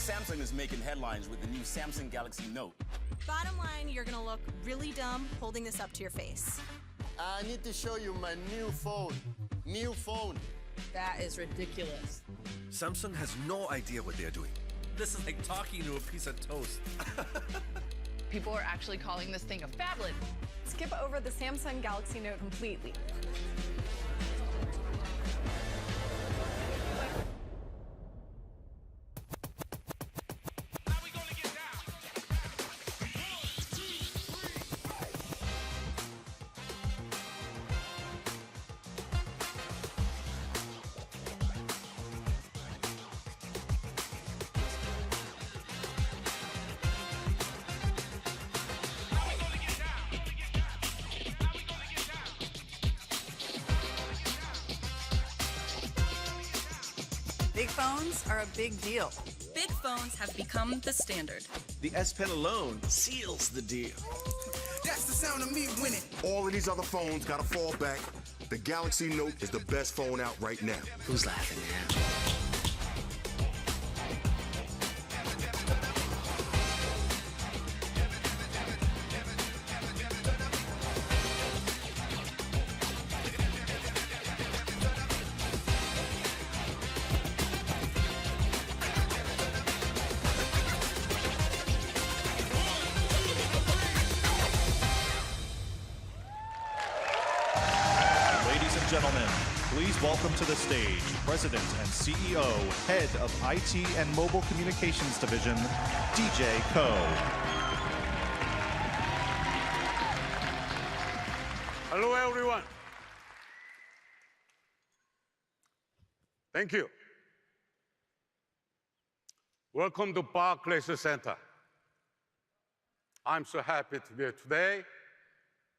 Samsung is making headlines with the new Samsung Galaxy Note. Bottom line, you're gonna look really dumb holding this up to your face. I need to show you my new phone. New phone. That is ridiculous. Samsung has no idea what they're doing. This is like talking to a piece of toast. People are actually calling this thing a phablet. Skip over the Samsung Galaxy Note completely. Big phones are a big deal. Big phones have become the standard. The S Pen alone seals the deal. That's the sound of me winning. All of these other phones gotta fall back. The Galaxy Note is the best phone out right now. Who's laughing now? Gentlemen, please welcome to the stage President and CEO, Head of IT and Mobile Communications Division, DJ Ko. Hello, everyone. Thank you. Welcome to Barclays Center. I'm so happy to be here today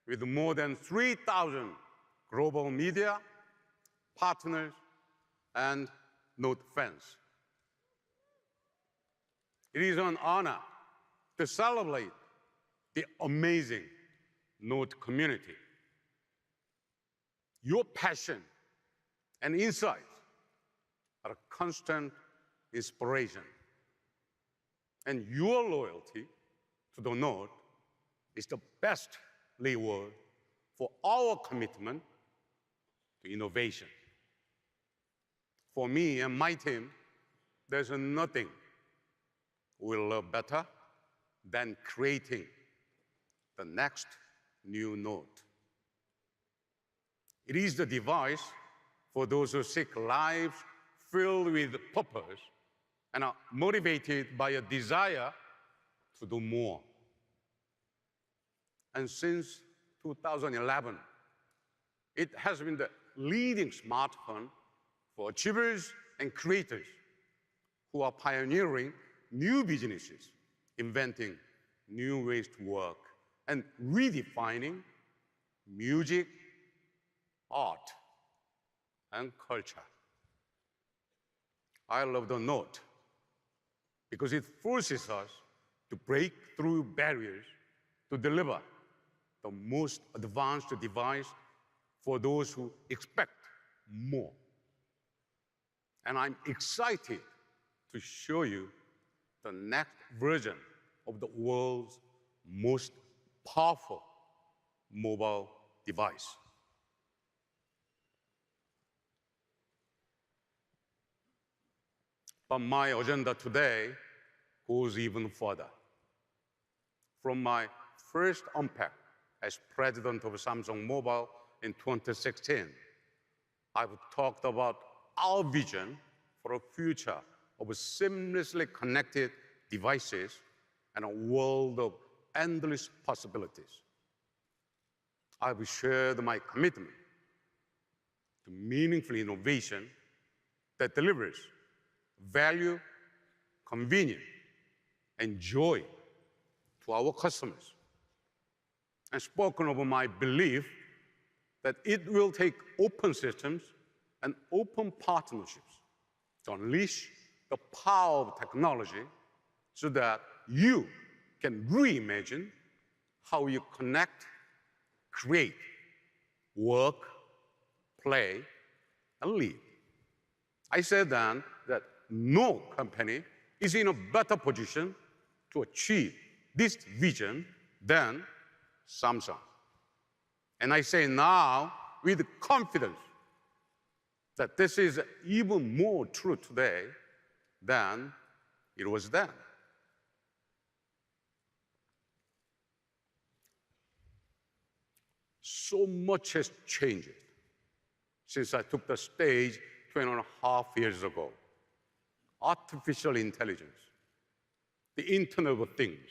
with more than 3,000 global media, partners, and Note fans. It is an honor to celebrate the amazing Note community. Your passion and insights are a constant inspiration. And your loyalty to the Note is the best reward for our commitment to innovation. For me and my team, there's nothing we love better than creating the next new Note. It is the device for those who seek lives filled with purpose and are motivated by a desire to do more. And since 2011, it has been the leading smartphone for achievers and creators who are pioneering new businesses, inventing new ways to work, and redefining music, art, and culture. I love the Note because it forces us to break through barriers to deliver the most advanced device for those who expect more. And I'm excited to show you the next version of the world's most powerful mobile device. But my agenda today goes even further. From my first UnpacK as president of Samsung Mobile in 2016, I've talked about our vision for a future of seamlessly connected devices and a world of endless possibilities. I've shared my commitment to meaningful innovation that delivers value, convenience, and joy to our customers, and spoken of my belief that it will take open systems and open partnerships to unleash the power of technology so that you can reimagine how you connect, create, work, play, and live. I said then that no company is in a better position to achieve this vision than Samsung. And I say now with confidence that this is even more true today than it was then. So much has changed since I took the stage 2.5 years ago. Artificial intelligence, the Internet of Things,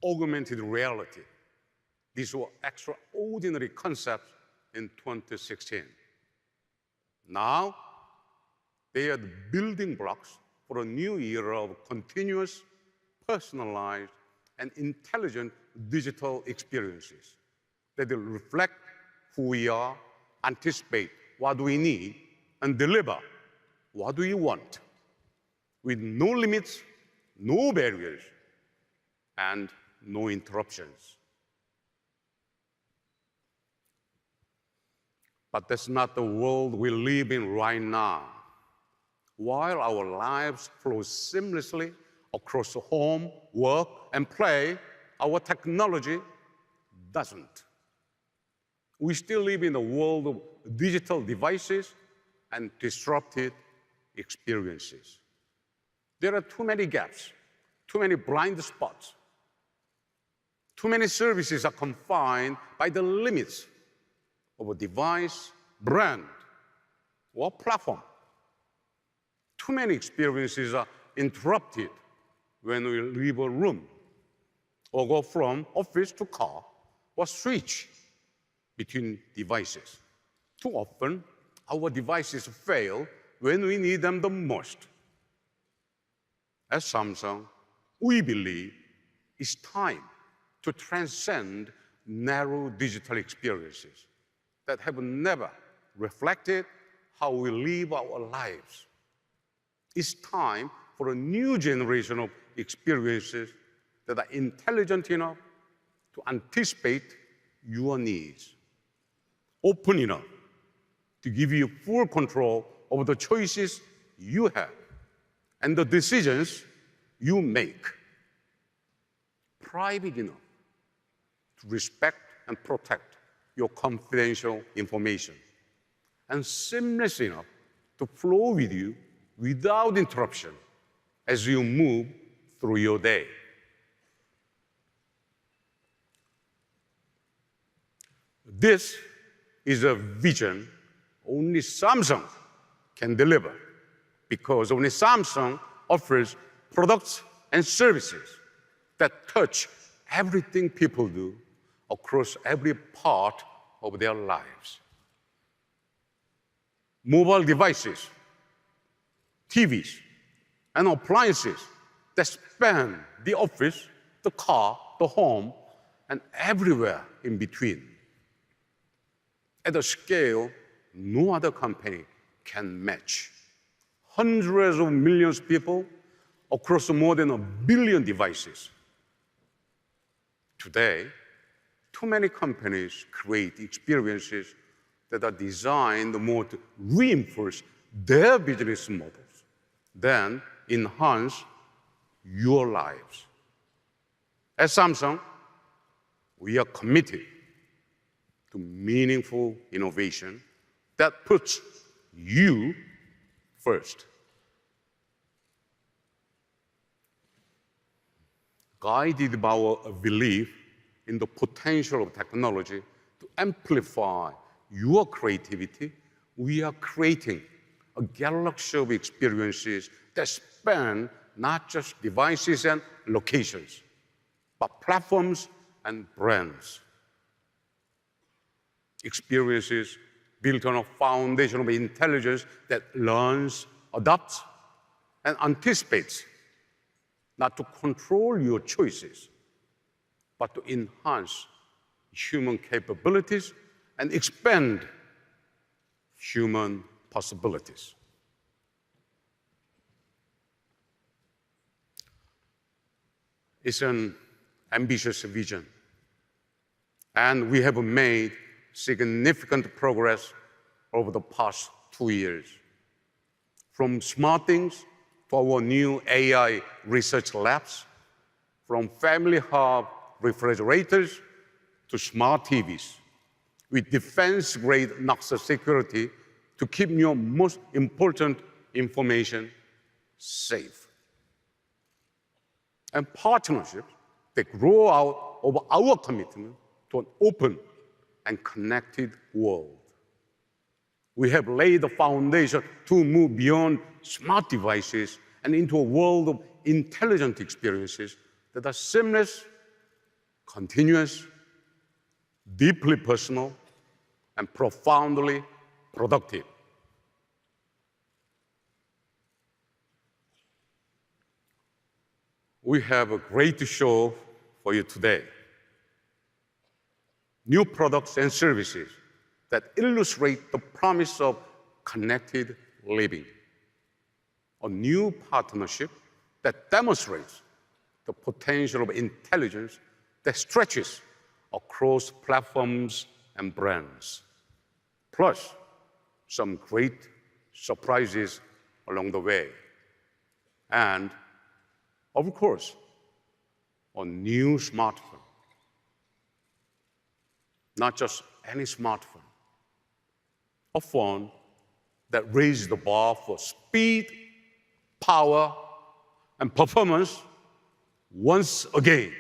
augmented reality. These were extraordinary concepts in 2016. Now, they are the building blocks for a new era of continuous, personalized, and intelligent digital experiences that will reflect who we are, anticipate what we need, and deliver what we want, with no limits, no barriers, and no interruptions. But that's not the world we live in right now. While our lives flow seamlessly across home, work, and play, our technology doesn't. We still live in a world of digital devices and disrupted experiences. There are too many gaps, too many blind spots. Too many services are confined by the limits of a device, brand, or platform. Too many experiences are interrupted when we leave a room or go from office to car or switch between devices. Too often, our devices fail when we need them the most. At Samsung, we believe it's time to transcend narrow digital experiences that have never reflected how we live our lives. It's time for a new generation of experiences that are intelligent enough to anticipate your needs, open enough to give you full control over the choices you have and the decisions you make, private enough to respect and protect your confidential information, and seamless enough to flow with you without interruption as you move through your day. This is a vision only Samsung can deliver, because only Samsung offers products and services that touch everything people do across every part of their lives. Mobile devices, TVs, and appliances that span the office, the car, the home, and everywhere in between. At a scale no other company can match. Hundreds of millions of people across more than 1 billion devices. Today, too many companies create experiences that are designed more to reinforce their business models than enhance your lives. At Samsung, we are committed to meaningful innovation that puts you first. Guided by our belief in the potential of technology to amplify your creativity, we are creating a galaxy of experiences that span not just devices and locations, but platforms and brands. Experiences built on a foundation of intelligence that learns, adapts, and anticipates, not to control your choices, but to enhance human capabilities and expand human possibilities. It's an ambitious vision, and we have made significant progress over the past 2 years. From smart things to our new AI research labs, from family hub refrigerators to smart TVs, with defense-grade Nexus security to keep your most important information safe. And partnerships that grow out of our commitment to an open and connected world. We have laid the foundation to move beyond smart devices and into a world of intelligent experiences that are seamless, continuous, deeply personal, and profoundly productive. We have a great show for you today. New products and services that illustrate the promise of connected living. A new partnership that demonstrates the potential of intelligence that stretches across platforms and brands. Plus, some great surprises along the way. And, of course, a new smartphone. Not just any smartphone. A phone that raises the bar for speed, power, and performance once again.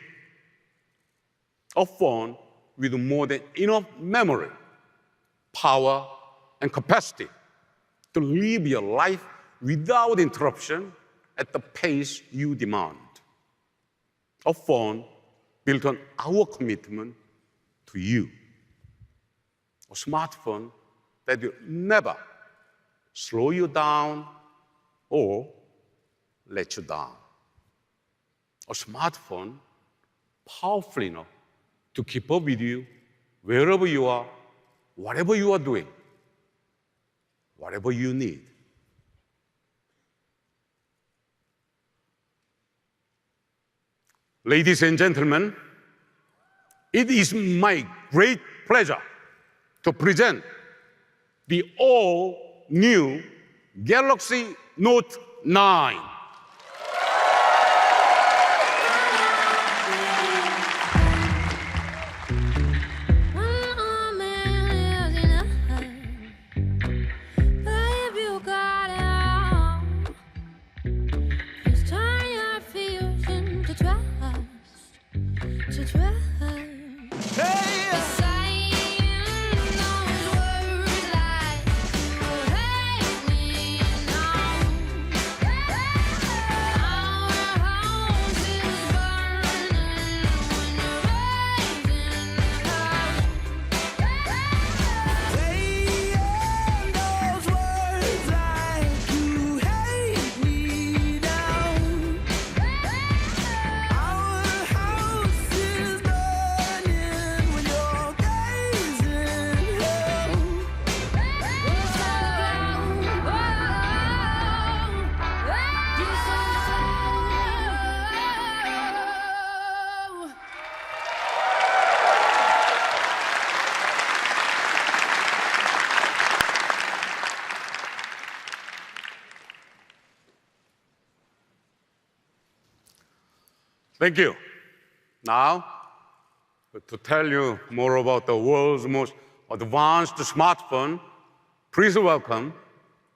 A phone with more than enough memory, power, and capacity to live your life without interruption at the pace you demand. A phone built on our commitment to you. A smartphone that will never slow you down or let you down. A smartphone powerful enough to keep up with you wherever you are, whatever you are doing, whatever you need. Ladies and gentlemen, it is my great pleasure to present the all-new Galaxy Note 9. Thank you. Now, to tell you more about the world's most advanced smartphone, please welcome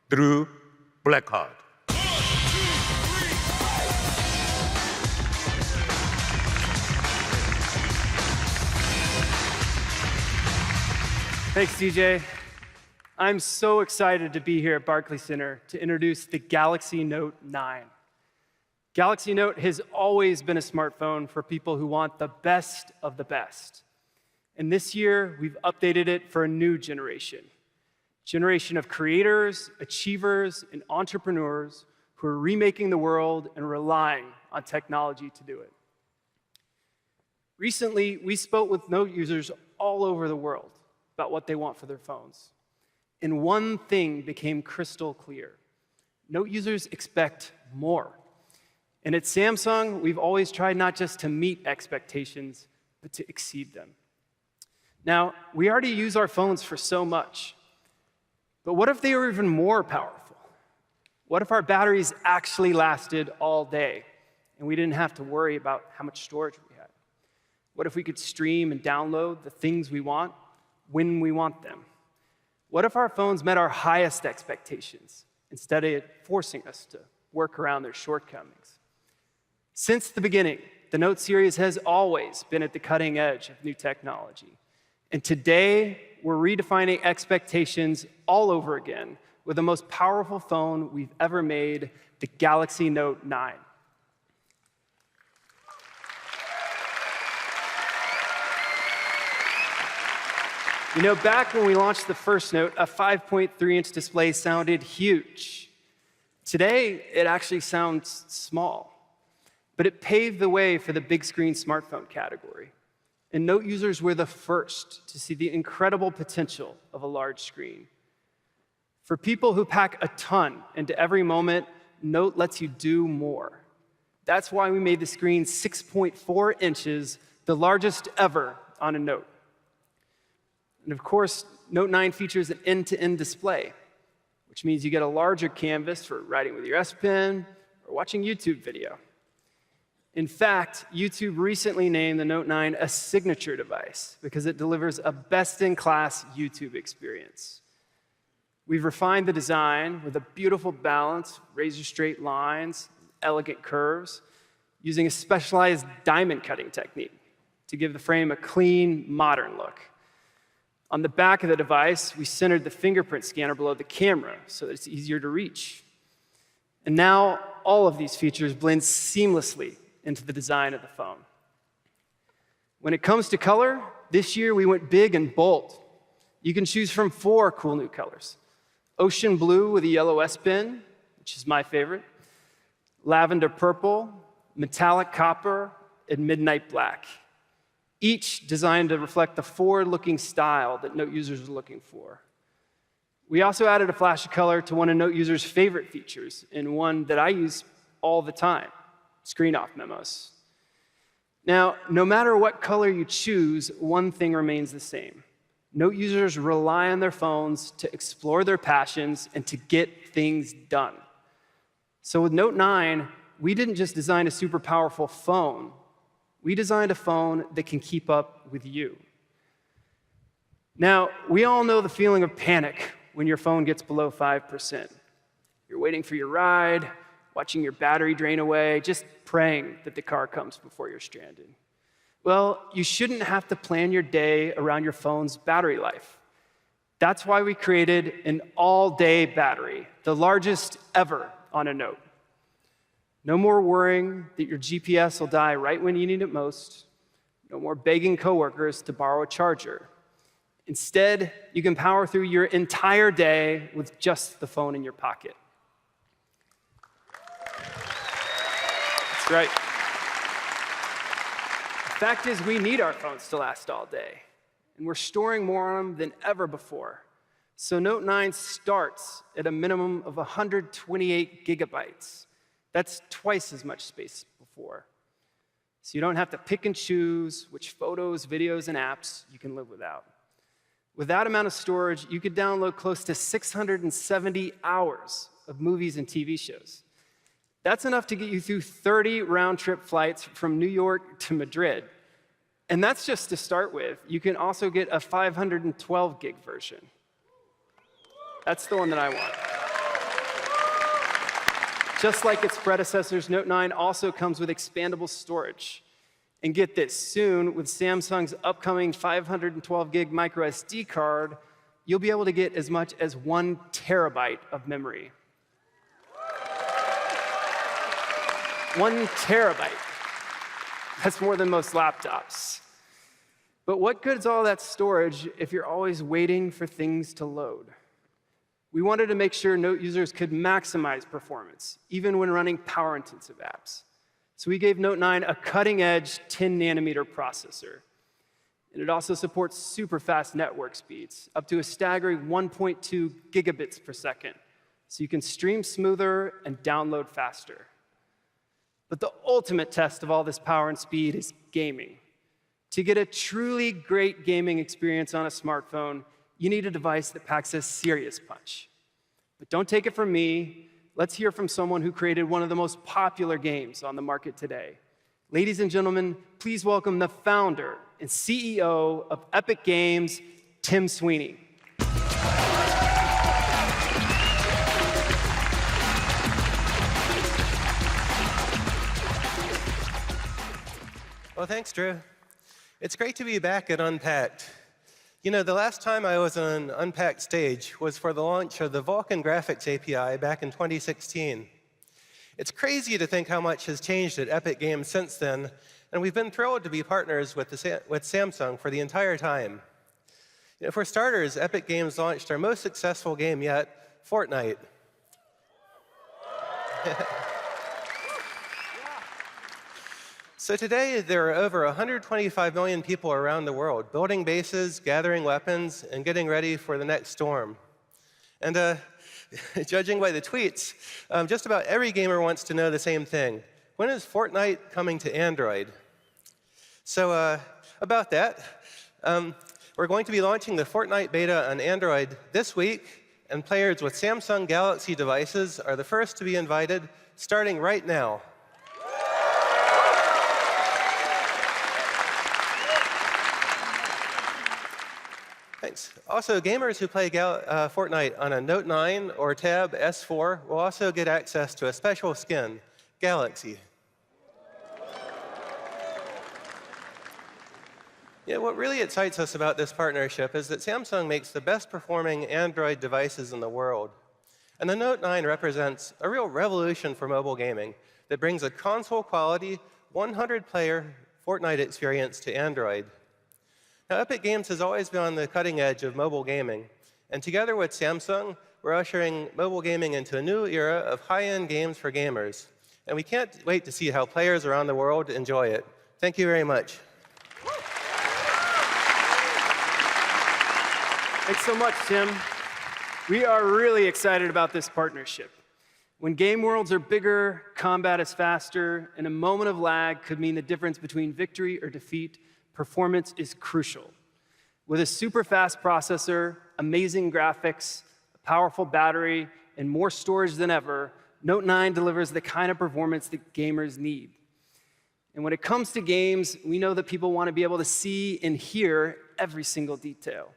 Drew Blackheart. Thanks, DJ. I'm so excited to be here at Barclays Center to introduce the Galaxy Note 9. Galaxy Note has always been a smartphone for people who want the best of the best. And this year, we've updated it for a new generation of creators, achievers, and entrepreneurs who are remaking the world and relying on technology to do it. Recently, we spoke with Note users all over the world about what they want for their phones. And one thing became crystal clear. Note users expect more. And at Samsung, we've always tried not just to meet expectations, but to exceed them. Now, we already use our phones for so much, but what if they were even more powerful? What if our batteries actually lasted all day and we didn't have to worry about how much storage we had? What if we could stream and download the things we want when we want them? What if our phones met our highest expectations instead of forcing us to work around their shortcomings? Since the beginning, the Note series has always been at the cutting edge of new technology. And today, we're redefining expectations all over again with the most powerful phone we've ever made, the Galaxy Note 9. You know, back when we launched the first Note, a 5.3-inch display sounded huge. Today, it actually sounds small, but it paved the way for the big screen smartphone category. And Note users were the first to see the incredible potential of a large screen. For people who pack a ton into every moment, Note lets you do more. That's why we made the screen 6.4 inches, the largest ever on a Note. And of course, Note 9 features an end-to-end display, which means you get a larger canvas for writing with your S Pen or watching YouTube video. In fact, YouTube recently named the Note 9 a signature device because it delivers a best-in-class YouTube experience. We've refined the design with a beautiful balance, razor-straight lines, elegant curves, using a specialized diamond cutting technique to give the frame a clean, modern look. On the back of the device, we centered the fingerprint scanner below the camera so that it's easier to reach. And now, all of these features blend seamlessly into the design of the phone. When it comes to color, this year we went big and bold. You can choose from 4 cool new colors: ocean blue with a yellow S Pen, which is my favorite, lavender purple, metallic copper, and midnight black, each designed to reflect the forward-looking style that Note users are looking for. We also added a flash of color to one of Note users' favorite features, and one that I use all the time: screen-off memos. Now, no matter what color you choose, one thing remains the same. Note users rely on their phones to explore their passions and to get things done. So with Note 9, we didn't just design a super powerful phone. We designed a phone that can keep up with you. Now, we all know the feeling of panic when your phone gets below 5%. You're waiting for your ride, watching your battery drain away, just praying that the car comes before you're stranded. Well, you shouldn't have to plan your day around your phone's battery life. That's why we created an all-day battery, the largest ever on a Note. No more worrying that your GPS will die right when you need it most. No more begging coworkers to borrow a charger. Instead, you can power through your entire day with just the phone in your pocket. That's right. The fact is, we need our phones to last all day, and we're storing more on them than ever before. So Note 9 starts at a minimum of 128 gigabytes. That's twice as much space before. So you don't have to pick and choose which photos, videos, and apps you can live without. With that amount of storage, you could download close to 670 hours of movies and TV shows. That's enough to get you through 30 round-trip flights from New York to Madrid. And that's just to start with. You can also get a 512 gig version. That's the one that I want. Just like its predecessors, Note 9 also comes with expandable storage. And get this, soon, with Samsung's upcoming 512 gig micro SD card, you'll be able to get as much as 1 terabyte of memory. 1 terabyte. That's more than most laptops. But what good is all that storage if you're always waiting for things to load? We wanted to make sure Note users could maximize performance, even when running power-intensive apps. So we gave Note 9 a cutting-edge 10-nanometer processor. And it also supports super-fast network speeds, up to a staggering 1.2 gigabits per second. So you can stream smoother and download faster. But the ultimate test of all this power and speed is gaming. To get a truly great gaming experience on a smartphone, you need a device that packs a serious punch. But don't take it from me. let's hear from someone who created one of the most popular games on the market today. Ladies and gentlemen, please welcome the founder and CEO of Epic Games, Tim Sweeney. Well, thanks, Drew. It's great to be back at UnpacK. You know, the last time I was on UnpacK stage was for the launch of the Vulkan Graphics API back in 2016. It's crazy to think how much has changed at Epic Games since then, and we've been thrilled to be partners with Samsung for the entire time. You know, for starters, Epic Games launched our most successful game yet, Fortnite. So today, there are over 125 million people around the world building bases, gathering weapons, and getting ready for the next storm. And judging by the tweets, just about every gamer wants to know the same thing. When is Fortnite coming to Android? So about that, we're going to be launching the Fortnite beta on Android this week, and players with Samsung Galaxy devices are the first to be invited, starting right now. Thanks. Also, gamers who play Fortnite on a Note 9 or Tab S4 will also get access to a special skin, Galaxy. Yeah, what really excites us about this partnership is that Samsung makes the best performing Android devices in the world. And the Note 9 represents a real revolution for mobile gaming that brings a console-quality, 100-player Fortnite experience to Android. Now, Epic Games has always been on the cutting edge of mobile gaming, and together with Samsung, we're ushering mobile gaming into a new era of high-end games for gamers. And we can't wait to see how players around the world enjoy it. Thank you very much. Thanks so much, Tim. We are really excited about this partnership. When game worlds are bigger, combat is faster, and a moment of lag could mean the difference between victory or defeat, performance is crucial. With a super fast processor, amazing graphics, a powerful battery, and more storage than ever, Note 9 delivers the kind of performance that gamers need. And when it comes to games, we know that people want to be able to see and hear every single detail.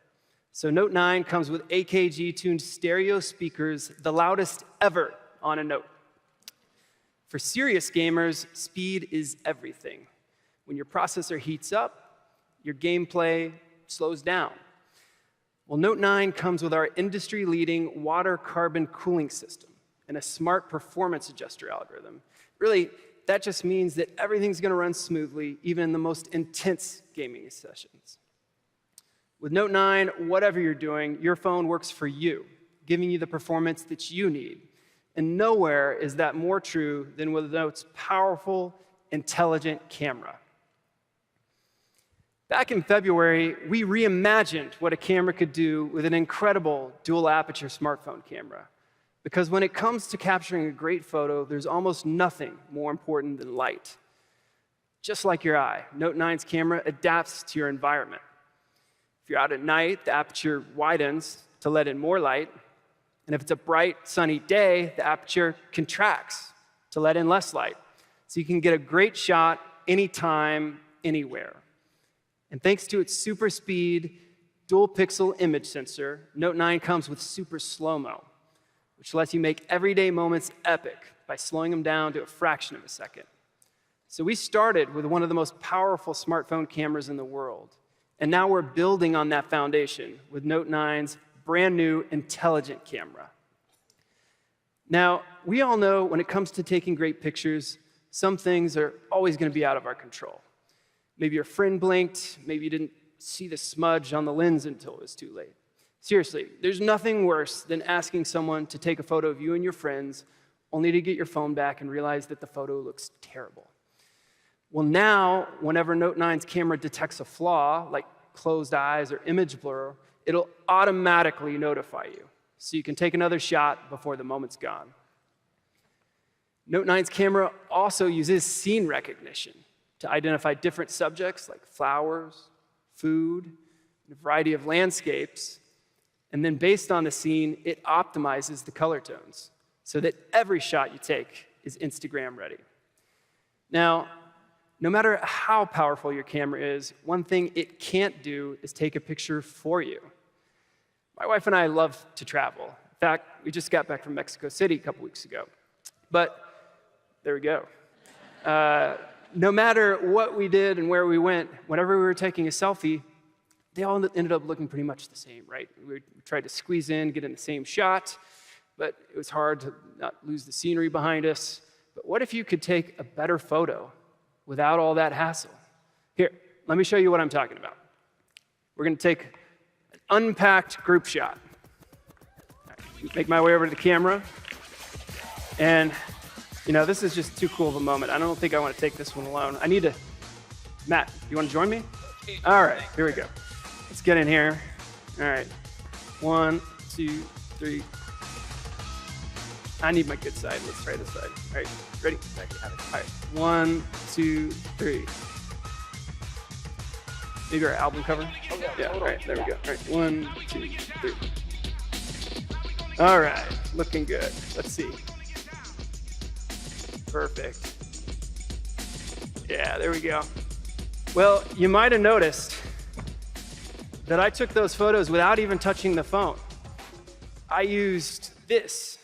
So Note 9 comes with AKG-tuned stereo speakers, the loudest ever on a Note. For serious gamers, speed is everything. When your processor heats up, your gameplay slows down. Well, Note 9 comes with our industry-leading water carbon cooling system and a smart performance adjuster algorithm. Really, that just means that everything's going to run smoothly, even in the most intense gaming sessions. With Note 9, whatever you're doing, your phone works for you, giving you the performance that you need. And nowhere is that more true than with Note's powerful, intelligent camera. Back in February, we reimagined what a camera could do with an incredible dual-aperture smartphone camera. Because when it comes to capturing a great photo, there's almost nothing more important than light. Just like your eye, Note 9's camera adapts to your environment. If you're out at night, the aperture widens to let in more light. And if it's a bright, sunny day, the aperture contracts to let in less light. So you can get a great shot anytime, anywhere. And thanks to its super speed, dual pixel image sensor, Note 9 comes with super slow-mo, which lets you make everyday moments epic by slowing them down to a fraction of a second. So we started with one of the most powerful smartphone cameras in the world. And now we're building on that foundation with Note 9's brand new intelligent camera. Now, we all know when it comes to taking great pictures, some things are always going to be out of our control. Maybe your friend blinked, maybe you didn't see the smudge on the lens until it was too late. Seriously, there's nothing worse than asking someone to take a photo of you and your friends, only to get your phone back and realize that the photo looks terrible. Well, now, whenever Note 9's camera detects a flaw, like closed eyes or image blur, it'll automatically notify you, so you can take another shot before the moment's gone. Note 9's camera also uses scene recognition to identify different subjects like flowers, food, and a variety of landscapes. And then based on the scene, it optimizes the color tones. so that every shot you take is Instagram ready. Now, no matter how powerful your camera is, one thing it can't do is take a picture for you. My wife and I love to travel. In fact, we just got back from Mexico City a couple weeks ago. But there we go. No matter what we did and where we went, whenever we were taking a selfie, they all ended up looking pretty much the same, right? We tried to squeeze in, get in the same shot, but it was hard to not lose the scenery behind us. But what if you could take a better photo without all that hassle? Here, let me show you what I'm talking about. We're going to take an unpacked group shot. Make my way over to the camera. And, you know, this is just too cool of a moment. I don't think I want to take this one alone. I need to... Matt, you want to join me? All right, here we go. Let's get in here. All right. 1, 2, 3. I need my good side. Let's try this side. All right, ready? All right, 1, 2, 3. Maybe our album cover? Yeah, all right, there we go. All right, 1, 2, 3. All right, looking good. Let's see. Perfect. Yeah, there we go. Well, you might have noticed that I took those photos without even touching the phone. I used this.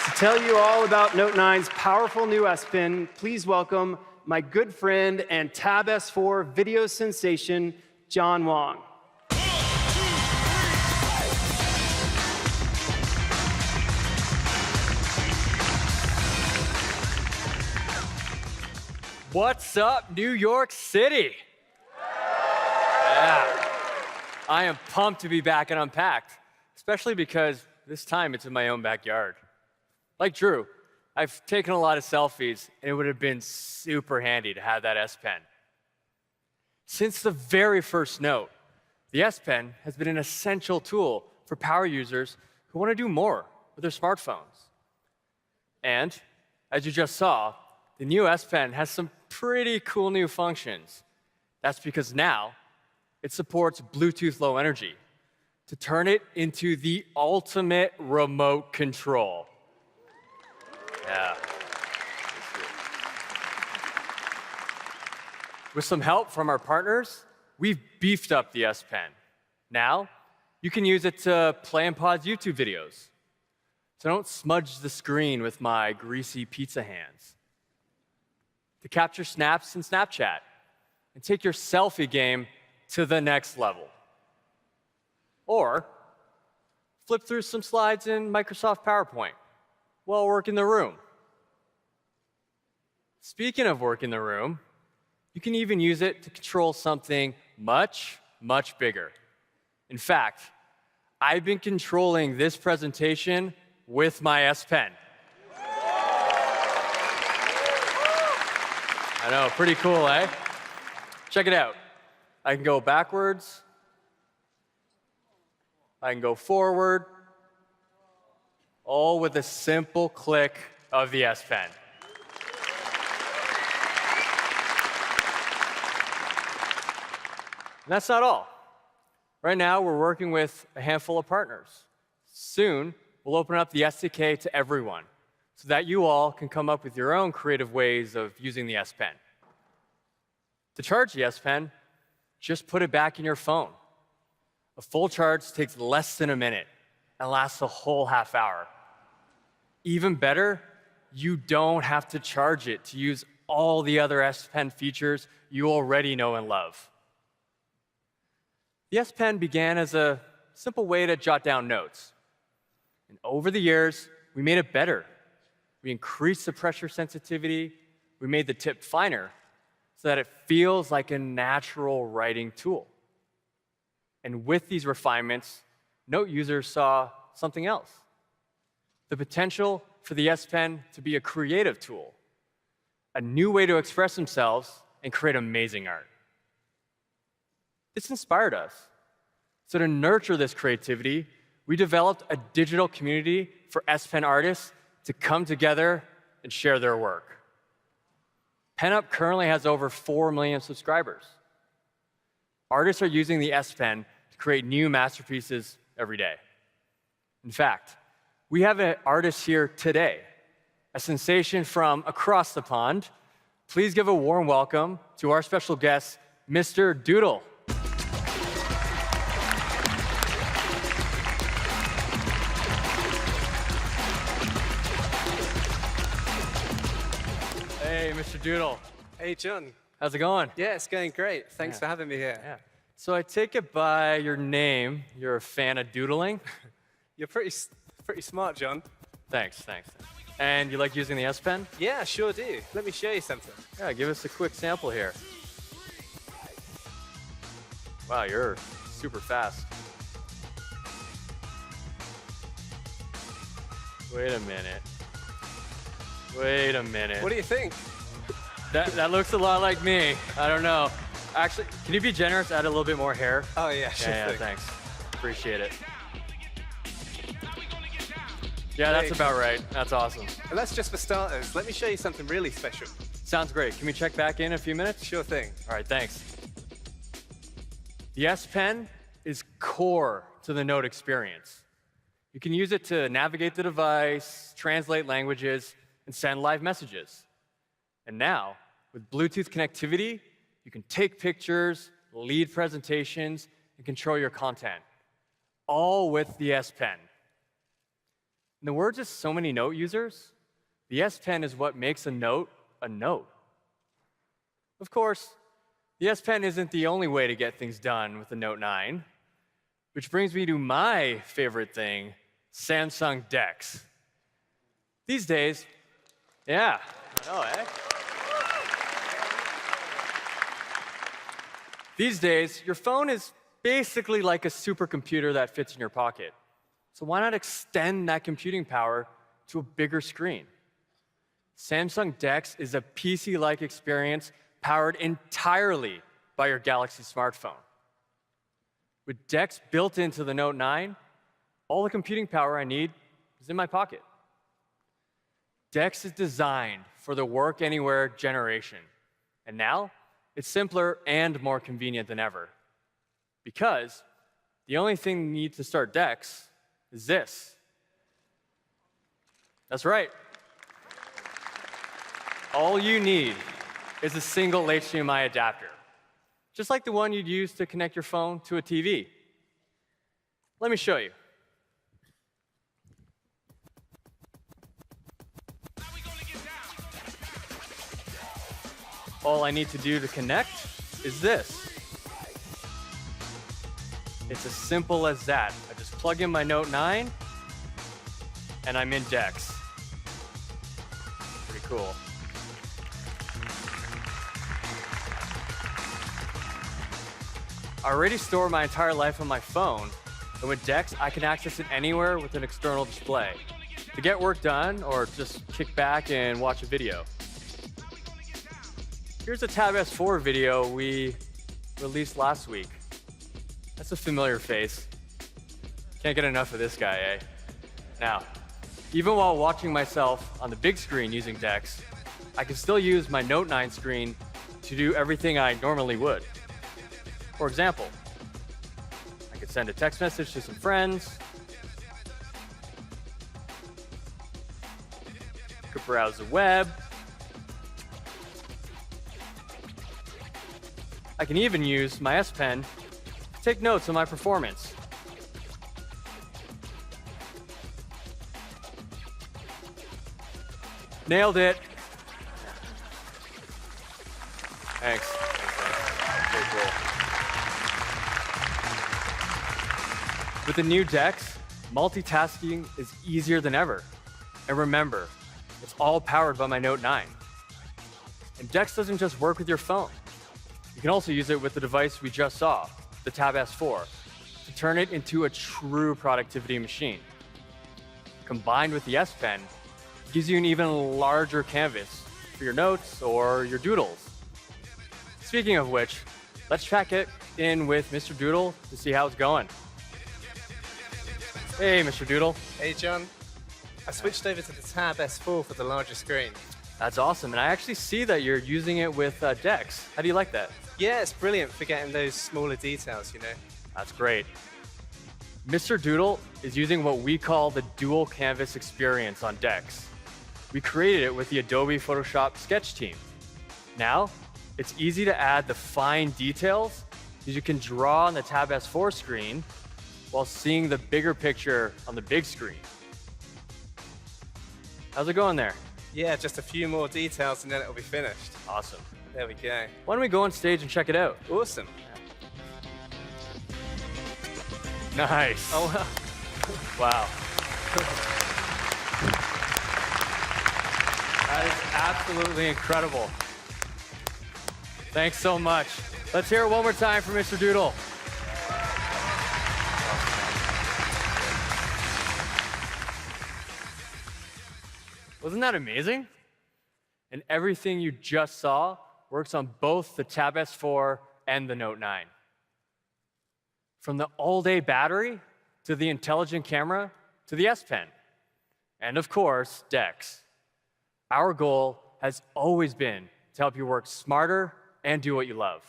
To tell you all about Note 9's powerful new S Pen, please welcome my good friend and Tab S4 video sensation, John Wong. What's up, New York City? Yeah. I am pumped to be back at UnpacK, especially because this time it's in my own backyard. Like Drew, I've taken a lot of selfies, and it would have been super handy to have that S Pen. Since the very first Note, the S Pen has been an essential tool for power users who want to do more with their smartphones. And as you just saw, the new S Pen has some pretty cool new functions. That's because now it supports Bluetooth Low Energy to turn it into the ultimate remote control. Yeah. With some help from our partners, we've beefed up the S Pen. Now, you can use it to play and pause YouTube videos. So don't smudge the screen with my greasy pizza hands. To capture snaps in Snapchat and take your selfie game to the next level. Or flip through some slides in Microsoft PowerPoint while working the room. Speaking of working the room, you can even use it to control something much, much bigger. In fact, I've been controlling this presentation with my S Pen. I know, pretty cool, eh? Check it out. I can go backwards. I can go forward, all with a simple click of the S Pen. And that's not all. Right now, we're working with a handful of partners. Soon, we'll open up the SDK to everyone so that you all can come up with your own creative ways of using the S Pen. To charge the S Pen, just put it back in your phone. A full charge takes less than a minute and lasts a whole half hour. Even better, you don't have to charge it to use all the other S Pen features you already know and love. The S Pen began as a simple way to jot down notes. And over the years, we made it better. We increased the pressure sensitivity. We made the tip finer so that it feels like a natural writing tool. And with these refinements, Note users saw something else: the potential for the S Pen to be a creative tool, a new way to express themselves and create amazing art. This inspired us. So to nurture this creativity, we developed a digital community for S Pen artists to come together and share their work. PenUp currently has over 4 million subscribers. Artists are using the S Pen to create new masterpieces every day. In fact, we have an artist here today, a sensation from across the pond. Please give a warm welcome to our special guest, Mr. Doodle. Hey, Mr. Doodle. Hey, John. How's it going? Yeah, it's going great. Thanks for having me here. Yeah. So I take it by your name, you're a fan of doodling? You're pretty smart, John. Thanks. And you like using the S Pen? Yeah, sure do. Let me show you something. Yeah, give us a quick sample here. Wow, you're super fast. Wait a minute. What do you think? That looks a lot like me. I don't know. Actually, can you be generous? Add a little bit more hair. Oh, yeah, sure Yeah, thing. thanks. Appreciate it. Yeah, that's about right. That's awesome. And that's just for starters. Let me show you something really special. Sounds great. Can we check back in a few minutes? Sure thing. All right, thanks. The S Pen is core to the Note experience. You can use it to navigate the device, translate languages, and send live messages. And now, with Bluetooth connectivity, you can take pictures, lead presentations, and control your content, all with the S Pen. In the words of so many Note users, the S Pen is what makes a Note a Note. Of course, the S Pen isn't the only way to get things done with the Note 9, which brings me to my favorite thing, Samsung DeX. These days, yeah, I know, eh? These days, your phone is basically like a supercomputer that fits in your pocket. So why not extend that computing power to a bigger screen? Samsung DeX is a PC-like experience powered entirely by your Galaxy smartphone. With DeX built into the Note 9, all the computing power I need is in my pocket. DeX is designed for the work anywhere generation. And now, it's simpler and more convenient than ever. Because the only thing you need to start DeX is this. That's right. All you need is a single HDMI adapter, just like the one you'd use to connect your phone to a TV. Let me show you. All I need to do to connect is this. It's as simple as that. I just plug in my Note 9, and I'm in DeX. Pretty cool. I already store my entire life on my phone, and with DeX, I can access it anywhere with an external display to get work done or just kick back and watch a video. Here's a Tab S4 video we released last week. That's a familiar face. Can't get enough of this guy, eh? Now, even while watching myself on the big screen using DeX, I can still use my Note 9 screen to do everything I normally would. For example, I could send a text message to some friends, could browse the web, I can even use my S Pen to take notes on my performance. Nailed it. Thanks. Very cool. With the new DeX, multitasking is easier than ever. And remember, it's all powered by my Note 9. And DeX doesn't just work with your phone. You can also use it with the device we just saw, the Tab S4, to turn it into a true productivity machine. Combined with the S Pen, it gives you an even larger canvas for your notes or your doodles. Speaking of which, let's check it in with Mr. Doodle to see how it's going. Hey, Mr. Doodle. Hey, John. I switched over to the Tab S4 for the larger screen. That's awesome, and I actually see that you're using it with DeX. How do you like that? Yeah, it's brilliant for getting those smaller details, you know. That's great. Mr. Doodle is using what we call the dual canvas experience on DeX. We created it with the Adobe Photoshop Sketch team. Now, it's easy to add the fine details because you can draw on the Tab S4 screen while seeing the bigger picture on the big screen. How's it going there? Yeah, just a few more details and then it'll be finished. Awesome. There we go. Why don't we go on stage and check it out? Awesome. Nice. Oh, wow. That is absolutely incredible. Thanks so much. Let's hear it one more time for Mr. Doodle. Wasn't that amazing? And everything you just saw works on both the Tab S4 and the Note 9. From the all-day battery, to the intelligent camera, to the S Pen, and of course, DeX. Our goal has always been to help you work smarter and do what you love.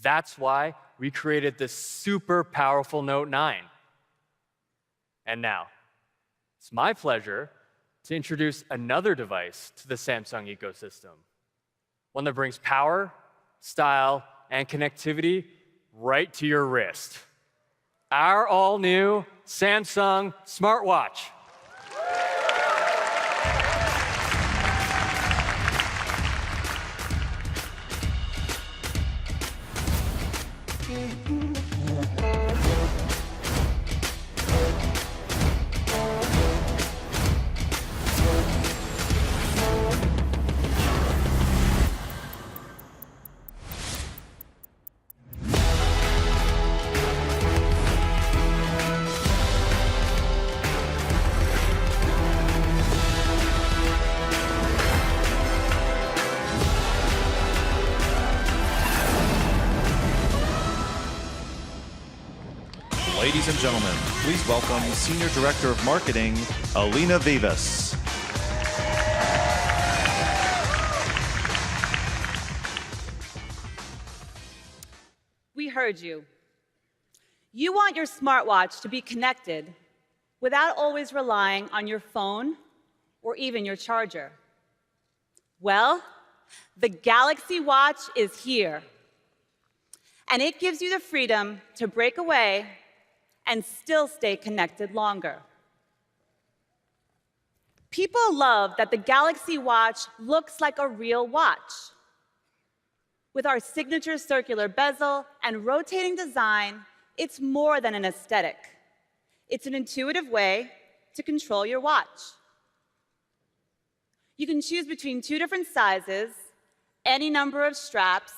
That's why we created this super powerful Note 9. And now, it's my pleasure to introduce another device to the Samsung ecosystem. One that brings power, style, and connectivity right to your wrist. Our all-new Samsung smartwatch. Ladies and gentlemen, please welcome Senior Director of Marketing, Alina Vivas. We heard you. You want your smartwatch to be connected without always relying on your phone or even your charger. Well, the Galaxy Watch is here. And it gives you the freedom to break away and still stay connected longer. People love that the Galaxy Watch looks like a real watch. With our signature circular bezel and rotating design, it's more than an aesthetic. It's an intuitive way to control your watch. You can choose between 2 different sizes, any number of straps,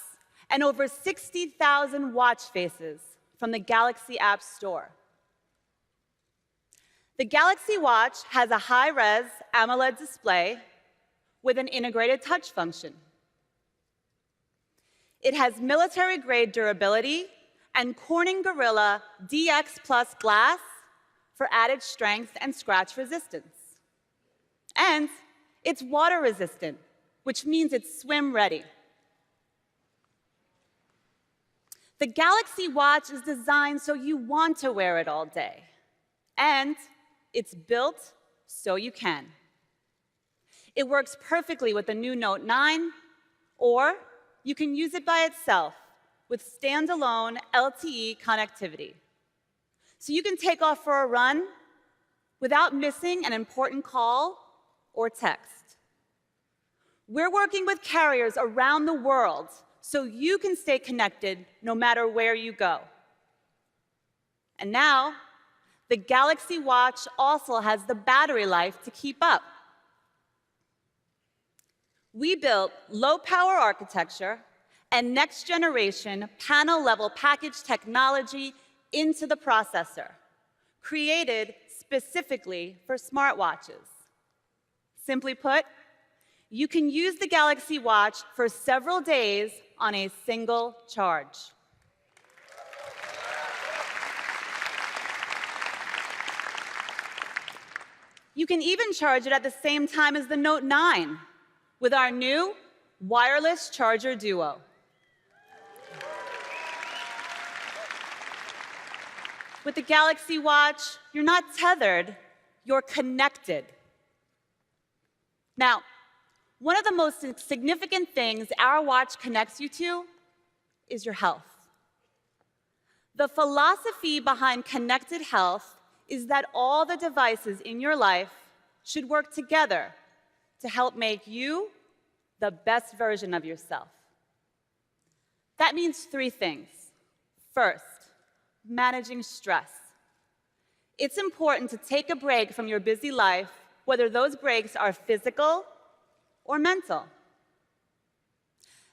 and over 60,000 watch faces from the Galaxy App Store. The Galaxy Watch has a high-res AMOLED display with an integrated touch function. It has military-grade durability and Corning Gorilla DX Plus glass for added strength and scratch resistance. And it's water-resistant, which means it's swim-ready. The Galaxy Watch is designed so you want to wear it all day. And it's built so you can. It works perfectly with the new Note 9, or you can use it by itself with standalone LTE connectivity. So you can take off for a run without missing an important call or text. We're working with carriers around the world so you can stay connected no matter where you go. And now, the Galaxy Watch also has the battery life to keep up. We built low-power architecture and next-generation panel-level package technology into the processor, created specifically for smartwatches. Simply put, you can use the Galaxy Watch for several days on a single charge. You can even charge it at the same time as the Note 9 with our new wireless charger duo. With the Galaxy Watch, you're not tethered, you're connected. Now, one of the most significant things our watch connects you to is your health. The philosophy behind connected health is that all the devices in your life should work together to help make you the best version of yourself. That means three things. First, managing stress. It's important to take a break from your busy life, whether those breaks are physical or mental.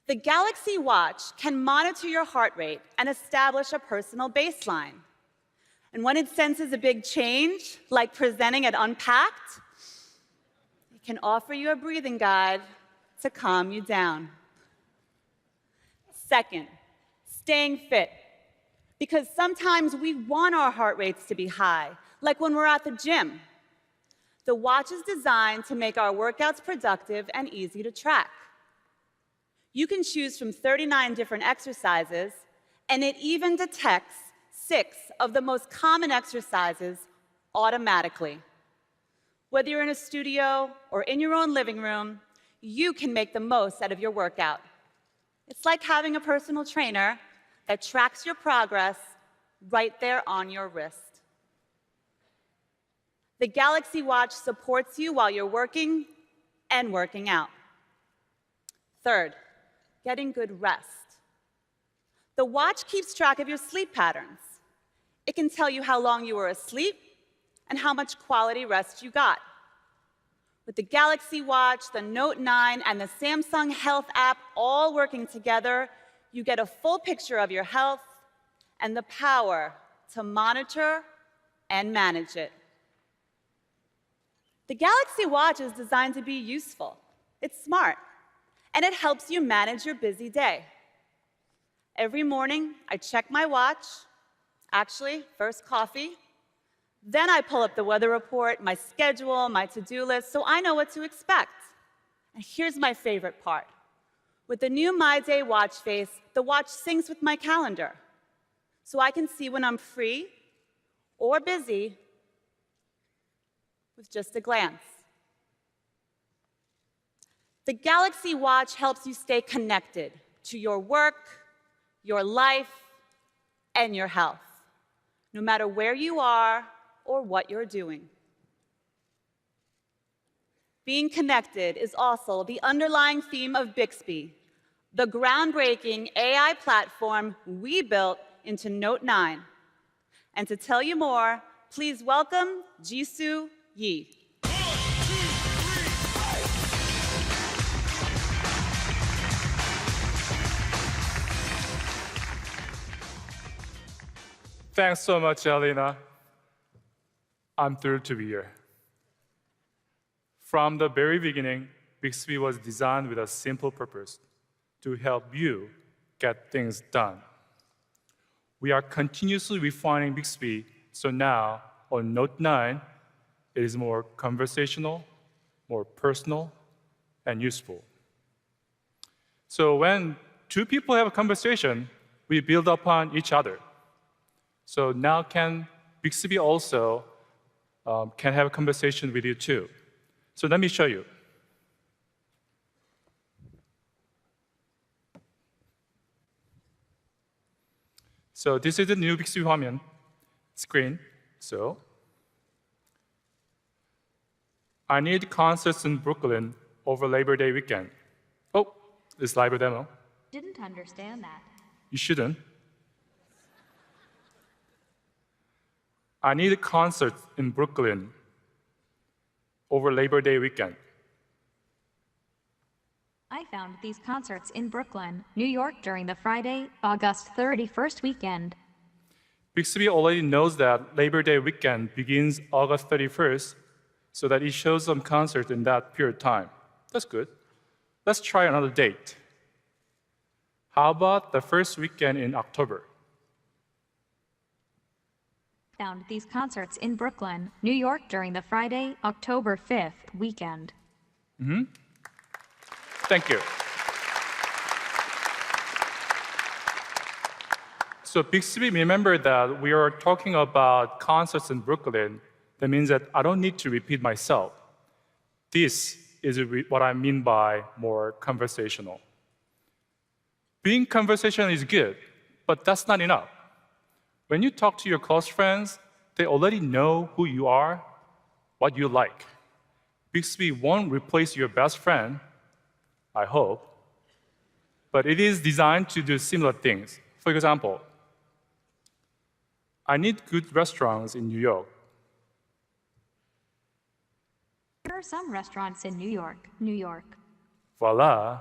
The Galaxy Watch can monitor your heart rate and establish a personal baseline. And when it senses a big change, like presenting at UnpacK, it can offer you a breathing guide to calm you down. Second, staying fit. Because sometimes we want our heart rates to be high, like when we're at the gym. The watch is designed to make our workouts productive and easy to track. You can choose from 39 different exercises, and it even detects 6 of the most common exercises automatically. Whether you're in a studio or in your own living room, you can make the most out of your workout. It's like having a personal trainer that tracks your progress right there on your wrist. The Galaxy Watch supports you while you're working and working out. Third, getting good rest. The watch keeps track of your sleep patterns. It can tell you how long you were asleep and how much quality rest you got. With the Galaxy Watch, the Note 9, and the Samsung Health app all working together, you get a full picture of your health and the power to monitor and manage it. The Galaxy Watch is designed to be useful. It's smart, and it helps you manage your busy day. Every morning, I check my watch. Actually, first coffee. Then I pull up the weather report, my schedule, my to-do list, so I know what to expect. And here's my favorite part. With the new My Day watch face, the watch syncs with my calendar, so I can see when I'm free or busy with just a glance. The Galaxy Watch helps you stay connected to your work, your life, and your health, no matter where you are or what you're doing. Being connected is also the underlying theme of Bixby, the groundbreaking AI platform we built into Note 9. And to tell you more, please welcome Jisoo Yi. Thanks so much, Elena. I'm thrilled to be here. From the very beginning, Bixby was designed with a simple purpose: to help you get things done. We are continuously refining Bixby, so now on Note 9, it is more conversational, more personal, and useful. So when two people have a conversation, we build upon each other. So now Bixby also can have a conversation with you too. So let me show you. So this is the new Bixby 화면 screen. So I need concerts in Brooklyn over Labor Day weekend. Oh, this live demo. Didn't understand that. You shouldn't. I need a concert in Brooklyn over Labor Day weekend. I found these concerts in Brooklyn, New York during the Friday, August 31st weekend. Bixby already knows that Labor Day weekend begins August 31st, so that it shows some concerts in that period of time. That's good. Let's try another date. How about the first weekend in October? Found these concerts in Brooklyn, New York during the Friday, October 5th weekend. Thank you. So Bixby, remember that we are talking about concerts in Brooklyn. That means that I don't need to repeat myself. This is what I mean by more conversational. Being conversational is good, but that's not enough. When you talk to your close friends, they already know who you are, what you like. Bixby won't replace your best friend, I hope, but it is designed to do similar things. For example, I need good restaurants in New York. Here are some restaurants in New York, New York. Voila,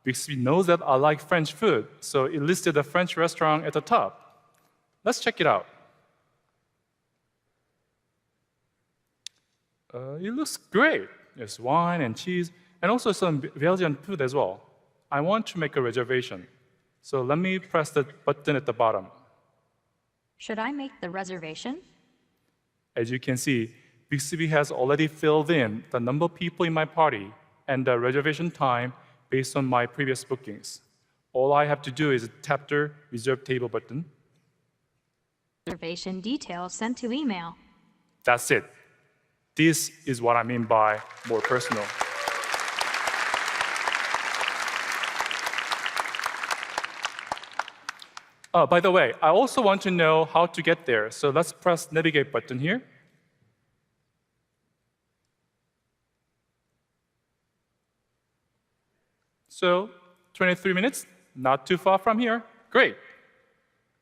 Bixby knows that I like French food, so it listed a French restaurant at the top. Let's check it out. It looks great. There's wine and cheese, and also some Belgian food as well. I want to make a reservation, so let me press the button at the bottom. Should I make the reservation? As you can see, Bixby has already filled in the number of people in my party and the reservation time based on my previous bookings. All I have to do is tap the Reserve Table button. Reservation details sent to email. That's it. This is what I mean by more personal. By the way, I also want to know how to get there, so let's press Navigate button here. So 23 minutes, not too far from here. Great.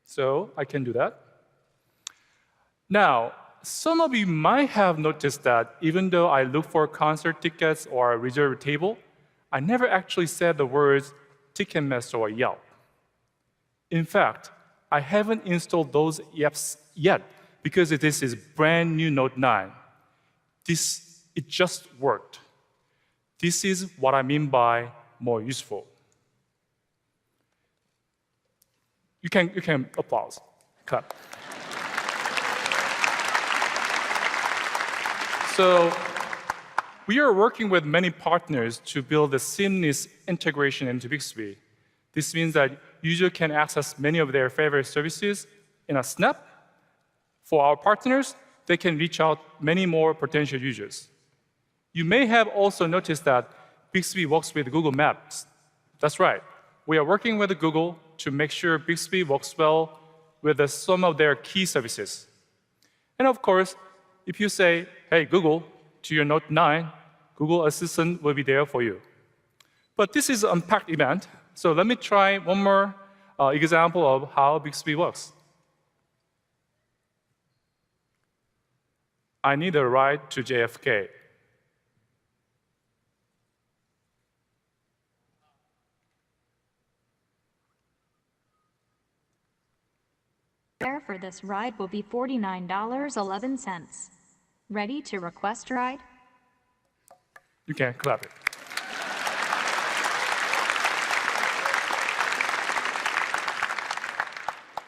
So I can do that. Now, some of you might have noticed that even though I look for concert tickets or a reserved table, I never actually said the words Ticketmaster or Yelp. In fact, I haven't installed those apps yet because this is brand new Note 9. It just worked. This is what I mean by more useful. You can applause, clap. So we are working with many partners to build a seamless integration into Bixby. This means that users can access many of their favorite services in a snap. For our partners, they can reach out many more potential users. You may have also noticed that Bixby works with Google Maps. That's right. We are working with Google to make sure Bixby works well with some of their key services. And of course, if you say, hey, Google, to your Note 9, Google Assistant will be there for you. But this is an UnpacK event, so let me try one more example of how Bixby works. I need a ride to JFK. Fare for this ride will be $49.11. Ready to request ride? You can clap it.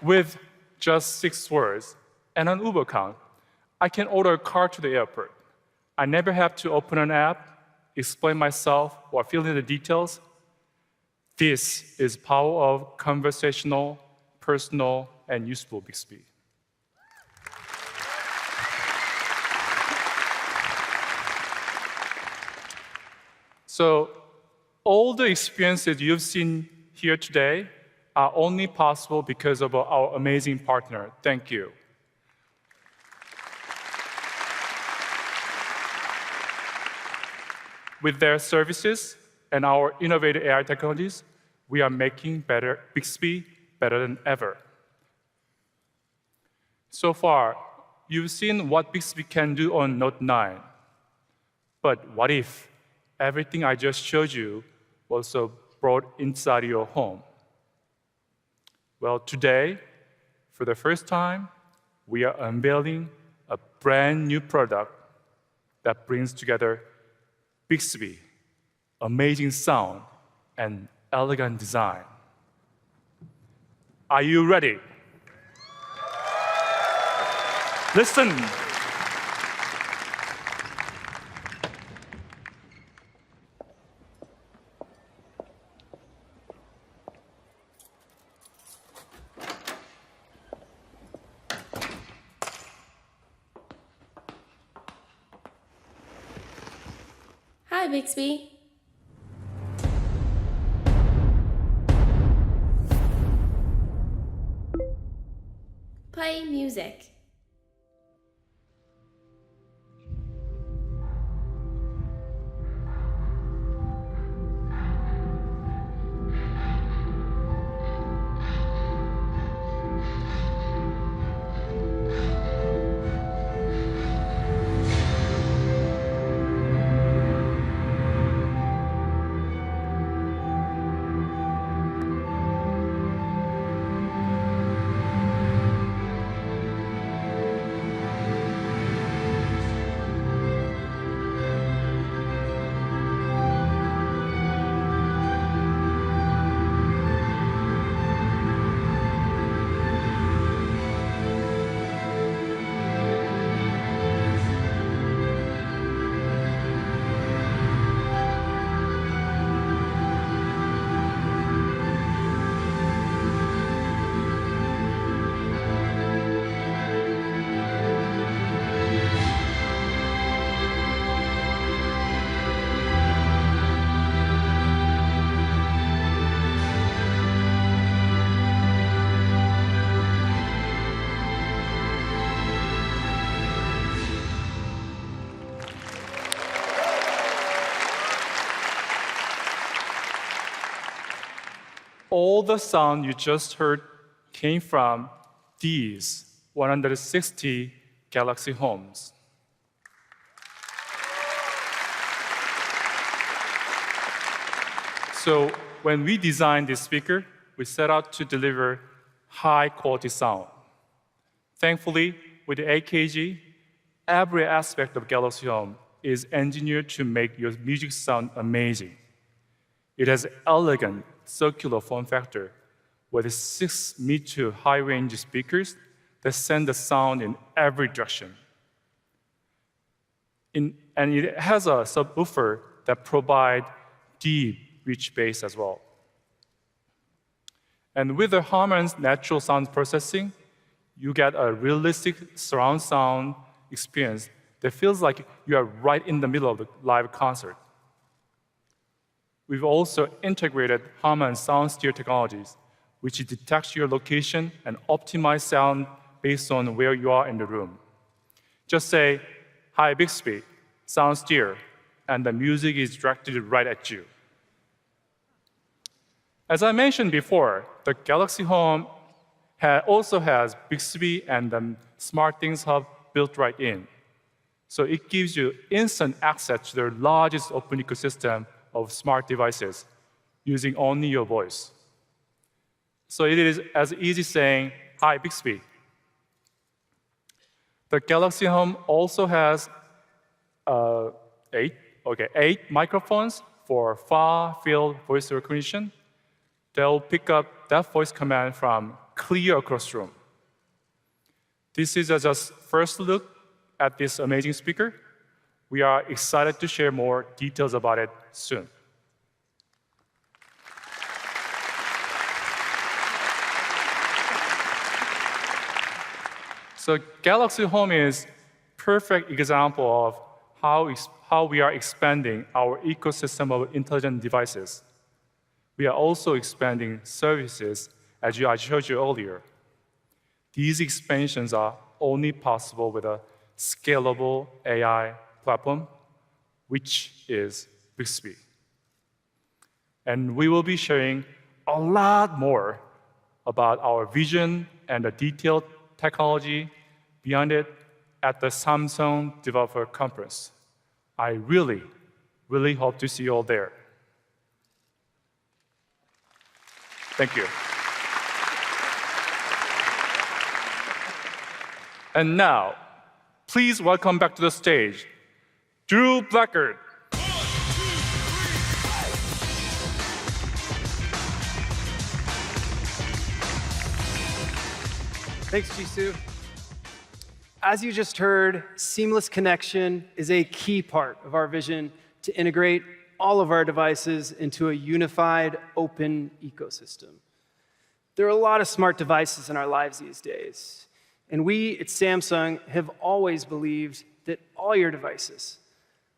With just 6 words and an Uber account, I can order a car to the airport. I never have to open an app, explain myself, or fill in the details. This is power of conversational, personal, and useful Bixby. So all the experiences you've seen here today are only possible because of our amazing partner. Thank you. With their services and our innovative AI technologies, we are making Bixby better than ever. So far, you've seen what Bixby can do on Note 9. But what if everything I just showed you was also brought inside your home? Well, today, for the first time, we are unveiling a brand new product that brings together Bixby, amazing sound, and elegant design. Are you ready? Listen. Hi, Bixby. Play music. All the sound you just heard came from these 160 Galaxy homes. So when we designed this speaker, we set out to deliver high-quality sound. Thankfully, with the AKG, every aspect of Galaxy Home is engineered to make your music sound amazing. It has elegant circular form factor with 6 mid to high-range speakers that send the sound in every direction. And it has a subwoofer that provides deep, rich bass as well. And with the Harman's natural sound processing, you get a realistic surround sound experience that feels like you are right in the middle of the live concert. We've also integrated Harman's sound steer technologies, which detects your location and optimize sound based on where you are in the room. Just say, "Hi, Bixby, sound steer," and the music is directed right at you. As I mentioned before, the Galaxy Home also has Bixby and the SmartThings Hub built right in. So it gives you instant access to the largest open ecosystem of smart devices using only your voice. So it is as easy saying, "Hi, Bixby." The Galaxy Home also has 8 microphones for far-field voice recognition. They'll pick up that voice command from clear across the room. This is just first look at this amazing speaker. We are excited to share more details about it soon. So Galaxy Home is a perfect example of how we are expanding our ecosystem of intelligent devices. We are also expanding services, as I showed you earlier. These expansions are only possible with a scalable AI platform, which is Bixby. And we will be sharing a lot more about our vision and the detailed technology beyond it at the Samsung Developer Conference. I really, really hope to see you all there. Thank you. And now, please welcome back to the stage, Drew Blackard. Thanks, Jisoo. As you just heard, seamless connection is a key part of our vision to integrate all of our devices into a unified, open ecosystem. There are a lot of smart devices in our lives these days, and we at Samsung have always believed that all your devices,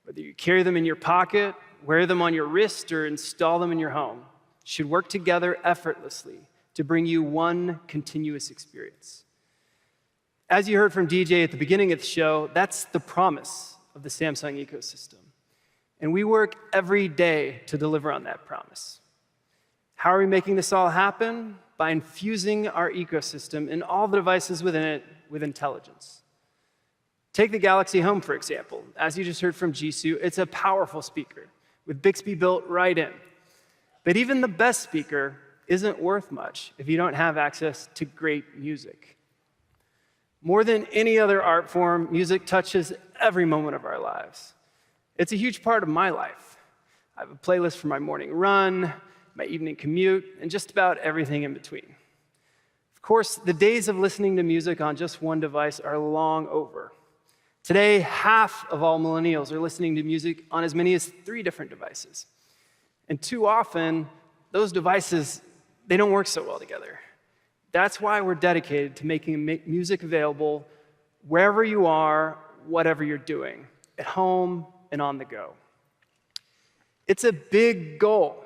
Whether you carry them in your pocket, wear them on your wrist, or install them in your home, should work together effortlessly to bring you one continuous experience. As you heard from DJ at the beginning of the show, that's the promise of the Samsung ecosystem. And we work every day to deliver on that promise. How are we making this all happen? By infusing our ecosystem and all the devices within it with intelligence. Take the Galaxy Home, for example. As you just heard from Jisoo, it's a powerful speaker with Bixby built right in. But even the best speaker isn't worth much if you don't have access to great music. More than any other art form, music touches every moment of our lives. It's a huge part of my life. I have a playlist for my morning run, my evening commute, and just about everything in between. Of course, the days of listening to music on just one device are long over. Today, half of all millennials are listening to music on as many as 3 different devices. And too often, those devices, they don't work so well together. That's why we're dedicated to making music available wherever you are, whatever you're doing, at home and on the go. It's a big goal,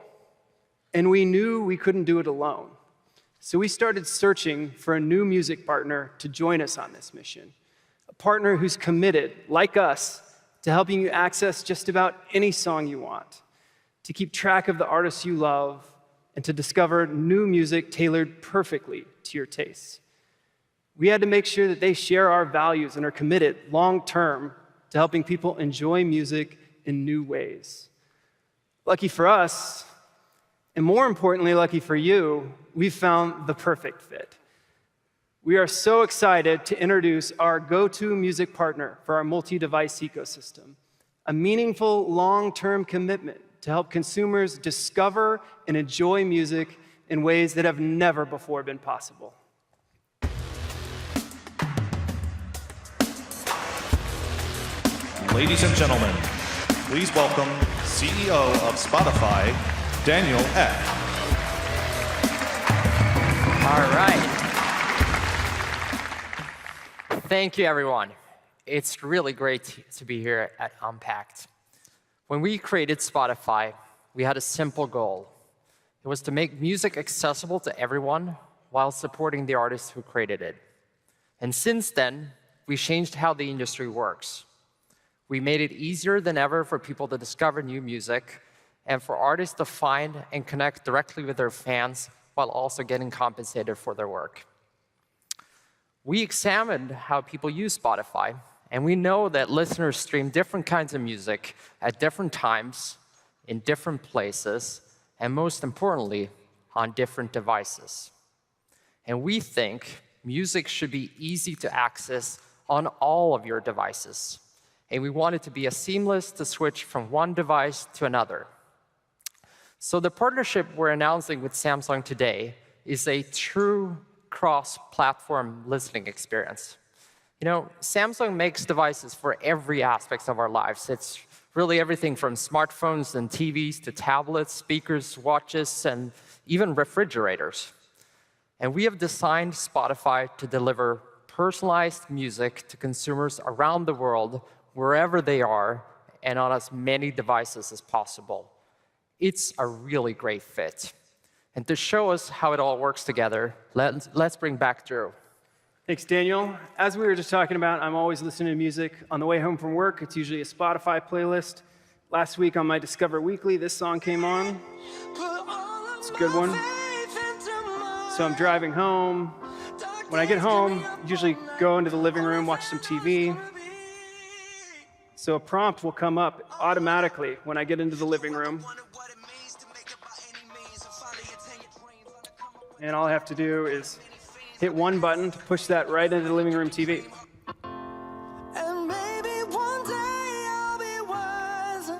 and we knew we couldn't do it alone. So we started searching for a new music partner to join us on this mission, a partner who's committed, like us, to helping you access just about any song you want, to keep track of the artists you love, and to discover new music tailored perfectly to your tastes. We had to make sure that they share our values and are committed long-term to helping people enjoy music in new ways. Lucky for us, and more importantly, lucky for you, we found the perfect fit. We are so excited to introduce our go-to music partner for our multi-device ecosystem, a meaningful long-term commitment to help consumers discover and enjoy music in ways that have never before been possible. Ladies and gentlemen, please welcome CEO of Spotify, Daniel Ek. All right. Thank you, everyone. It's really great to be here at UnpacK. When we created Spotify, we had a simple goal. It was to make music accessible to everyone while supporting the artists who created it. And since then, we changed how the industry works. We made it easier than ever for people to discover new music and for artists to find and connect directly with their fans while also getting compensated for their work. We examined how people use Spotify, and we know that listeners stream different kinds of music at different times, in different places, and most importantly, on different devices. And we think music should be easy to access on all of your devices. And we want it to be as seamless to switch from one device to another. So the partnership we're announcing with Samsung today is a true cross-platform listening experience. You know, Samsung makes devices for every aspect of our lives. It's really everything from smartphones and TVs to tablets, speakers, watches, and even refrigerators. And we have designed Spotify to deliver personalized music to consumers around the world, wherever they are, and on as many devices as possible. It's a really great fit. And to show us how it all works together, let's bring back Drew. Thanks, Daniel. As we were just talking about, I'm always listening to music on the way home from work. It's usually a Spotify playlist. Last week on my Discover Weekly, this song came on. It's a good one. So I'm driving home. When I get home, I usually go into the living room, watch some TV. So a prompt will come up automatically when I get into the living room. And all I have to do is hit one button to push that right into the living room TV. And maybe one day I'll be wiser.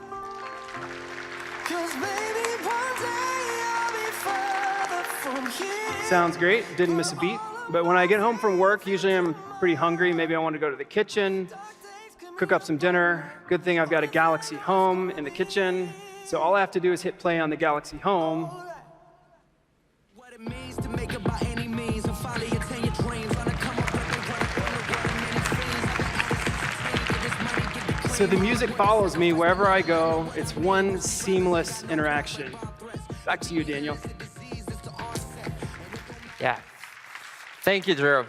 'Cause maybe one day I'll be further from here. Sounds great, didn't miss a beat. But when I get home from work, usually I'm pretty hungry. Maybe I want to go to the kitchen, cook up some dinner. Good thing I've got a Galaxy Home in the kitchen. So all I have to do is hit play on the Galaxy Home. So the music follows me wherever I go. It's one seamless interaction. Back to you, Daniel. Yeah. Thank you, Drew.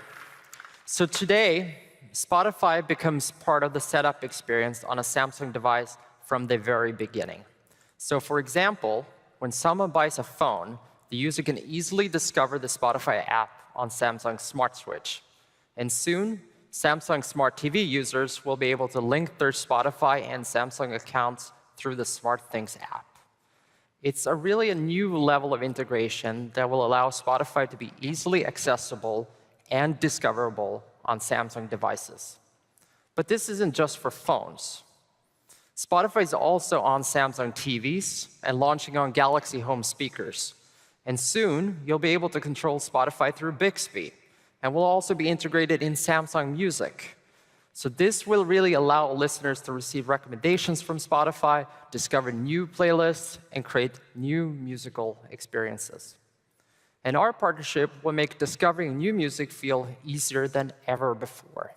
So today, Spotify becomes part of the setup experience on a Samsung device from the very beginning. So for example, when someone buys a phone, the user can easily discover the Spotify app on Samsung's Smart Switch. And soon, Samsung Smart TV users will be able to link their Spotify and Samsung accounts through the SmartThings app. It's really a new level of integration that will allow Spotify to be easily accessible and discoverable on Samsung devices. But this isn't just for phones. Spotify is also on Samsung TVs and launching on Galaxy Home speakers. And soon, you'll be able to control Spotify through Bixby, and will also be integrated in Samsung Music. So this will really allow listeners to receive recommendations from Spotify, discover new playlists, and create new musical experiences. And our partnership will make discovering new music feel easier than ever before.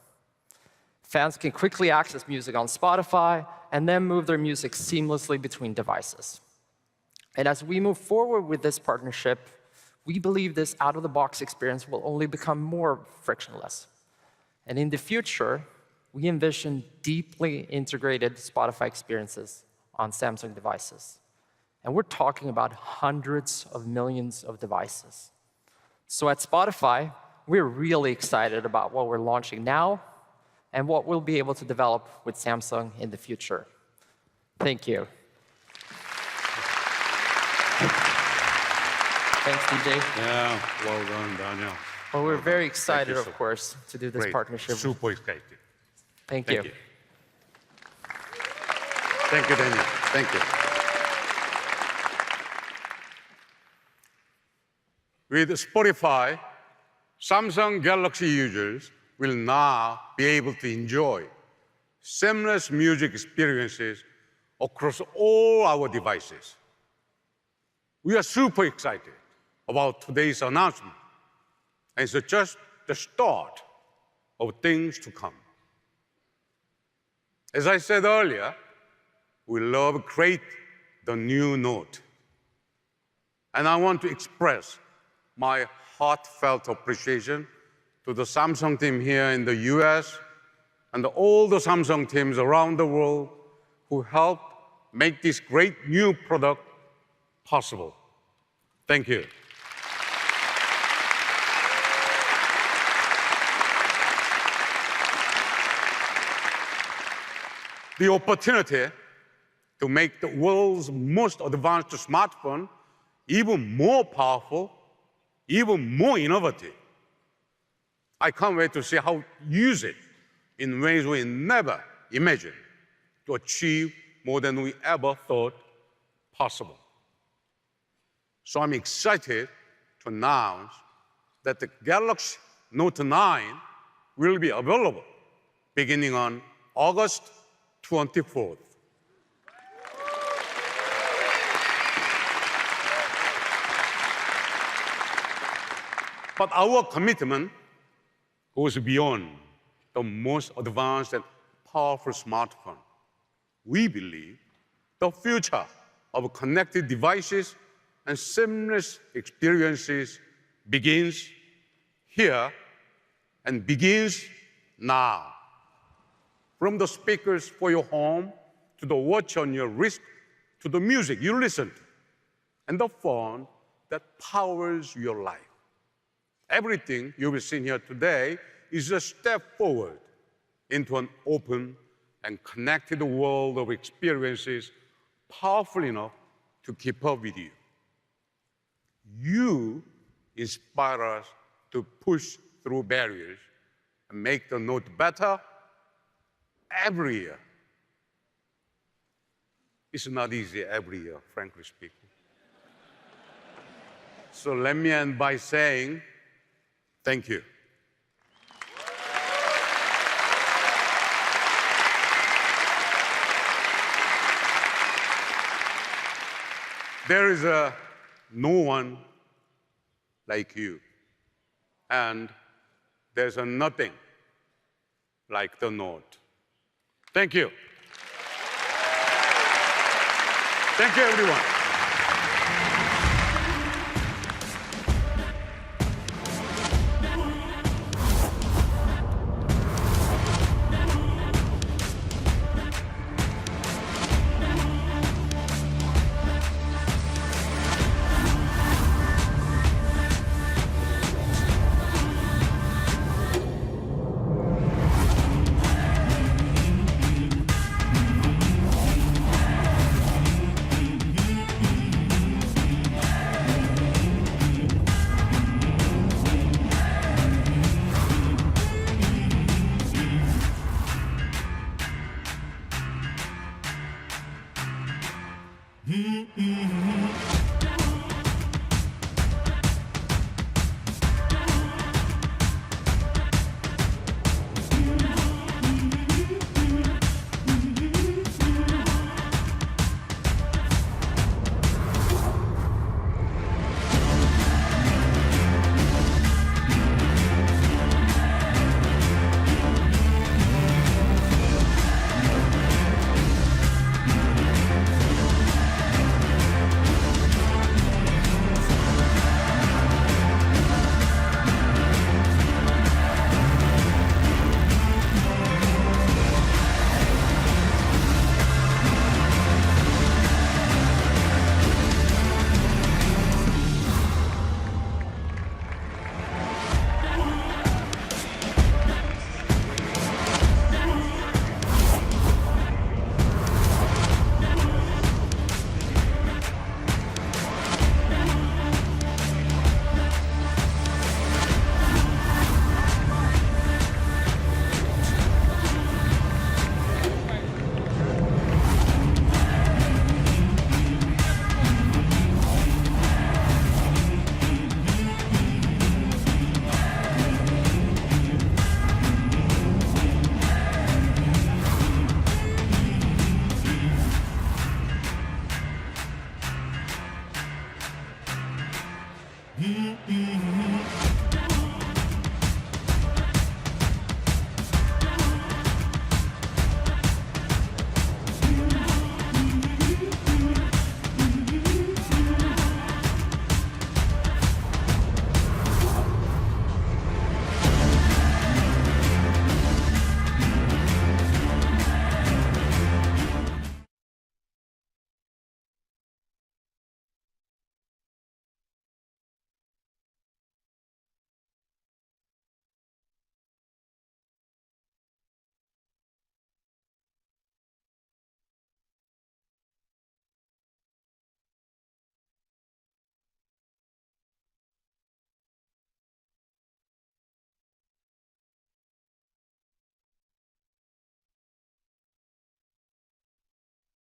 Fans can quickly access music on Spotify and then move their music seamlessly between devices. And as we move forward with this partnership, we believe this out-of-the-box experience will only become more frictionless. And in the future, we envision deeply integrated Spotify experiences on Samsung devices. And we're talking about hundreds of millions of devices. So at Spotify, we're really excited about what we're launching now and what we'll be able to develop with Samsung in the future. Thank you. Thanks, DJ. Yeah, well done, Daniel. Well, we're very excited, of course, to do this partnership. Super excited. Thank you. Thank you, Daniel. Thank you. With Spotify, Samsung Galaxy users will now be able to enjoy seamless music experiences across all our devices. We are super excited about today's announcement, and it's just the start of things to come. As I said earlier, we love to create the new Note. And I want to express my heartfelt appreciation to the Samsung team here in the US and all the Samsung teams around the world who helped make this great new product possible. Thank you. The opportunity to make the world's most advanced smartphone even more powerful, even more innovative. I can't wait to see how we use it in ways we never imagined to achieve more than we ever thought possible. So I'm excited to announce that the Galaxy Note 9 will be available beginning on August 24th. But our commitment goes beyond the most advanced and powerful smartphone. We believe the future of connected devices and seamless experiences begins here and begins now. From the speakers for your home, to the watch on your wrist, to the music you listen to, and the phone that powers your life. Everything you've seen here today is a step forward into an open and connected world of experiences powerful enough to keep up with you. You inspire us to push through barriers and make the Note better every year. It's not easy every year, frankly speaking. So let me end by saying thank you. There is no one like you, and there's nothing like the Note. Thank you. Thank you, everyone.